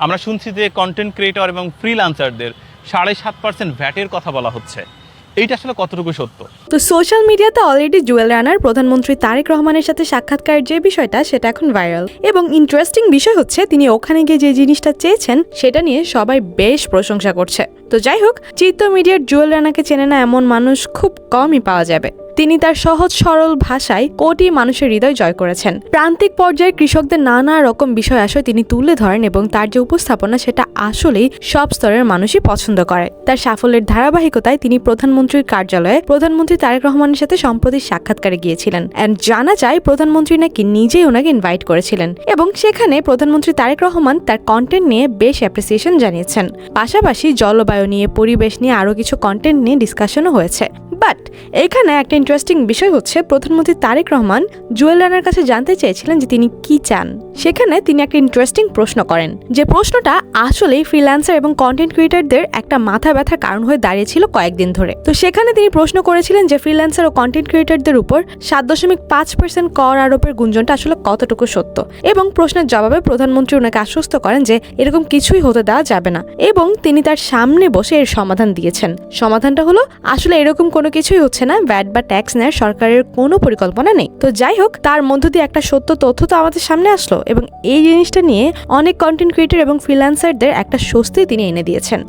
আমরা শুনছি যে কন্টেন্ট ক্রিয়েটর এবং ফ্রিল্যান্সারদের 7.5% ভ্যাটের কথা বলা হচ্ছে। এইটা আসলে কতটুকু সত্য? তো সোশ্যাল মিডিয়াতে অলরেডি জুয়েল রানার প্রধানমন্ত্রী তারেক রহমানের সাথে সাক্ষাৎকারের যে বিষয়টা সেটা এখন ভাইরাল, এবং ইন্টারেস্টিং বিষয় হচ্ছে তিনি ওখানে গিয়ে যে জিনিসটা চেয়েছেন সেটা নিয়ে সবাই বেশ প্রশংসা করছে। তো যাই হোক, চিত্ত মিডিয়ার জুয়েল রানাকে চেনে না এমন মানুষ খুব কমই পাওয়া যাবে। তিনি তার সহজ সরল ভাষায় কোটি মানুষের হৃদয় জয় করেছেন। প্রান্তিক পর্যায়ে কৃষকদের নানা রকম বিষয় আসলে তিনি তুলে ধরেন এবং তার যে উপস্থাপনা সেটা আসলেই সব স্তরের মানুষই পছন্দ করে। তার সাফল্যের ধারাবাহিকতায় তিনি প্রধানমন্ত্রীর কার্যালয়ে প্রধানমন্ত্রী তারেক রহমানের সাথে সম্প্রতি সাক্ষাৎকারে গিয়েছিলেন। এন্ড জানা যায় প্রধানমন্ত্রী নাকি নিজেই ওনাকে ইনভাইট করেছিলেন, এবং সেখানে প্রধানমন্ত্রী তারেক রহমান তার কন্টেন্ট নিয়ে বেশ অ্যাপ্রিসিয়েশন জানিয়েছেন। পাশাপাশি জলবায়ু নিয়ে, পরিবেশ নিয়ে আরো কিছু কন্টেন্ট নিয়ে ডিসকাশনও হয়েছে। বাট এখানে একটা ইন্টারেস্টিং বিষয় হচ্ছে, প্রধানমন্ত্রী তারেক রহমান জুয়েল রানার কাছে জানতে চেয়েছিলেন যে তিনি কি চান। সেখানে তিনি একটা ইন্টারেস্টিং প্রশ্ন করেন, যে প্রশ্নটা আসলেই ফ্রিল্যান্সার এবং কন্টেন্ট ক্রিয়েটরদের একটা মাথা ব্যথার কারণ হয়ে দাঁড়িয়েছিল কয়েকদিন ধরে। তো সেখানে তিনি প্রশ্ন করেছিলেন যে ফ্রিল্যান্সার ও কন্টেন্ট ক্রিয়েটরদের উপর 7.5% কর আরোপের গুঞ্জনটা আসলে কতটুকু সত্য, এবং প্রশ্নের জবাবে প্রধানমন্ত্রী ওনাকে আশ্বস্ত করেন যে এরকম কিছুই হতে দেওয়া যাবে না, এবং তিনি তার সামনে বসে এর সমাধান দিয়েছেন। সমাধানটা হলো আসলে এরকম কোনো কিছুই হচ্ছে না, ভ্যাট বা ট্যাক্স নেওয়ার সরকারের কোনো পরিকল্পনা নেই। তো যাই হোক, তার মধ্য দিয়ে একটা সত্য তথ্য তো আমাদের সামনে আসলো, এবং এই জিনিসটা নিয়ে অনেক কন্টেন্ট ক্রিয়েটর এবং ফ্রিল্যান্সারদের একটা স্বস্তি তিনি এনে দিয়েছেন।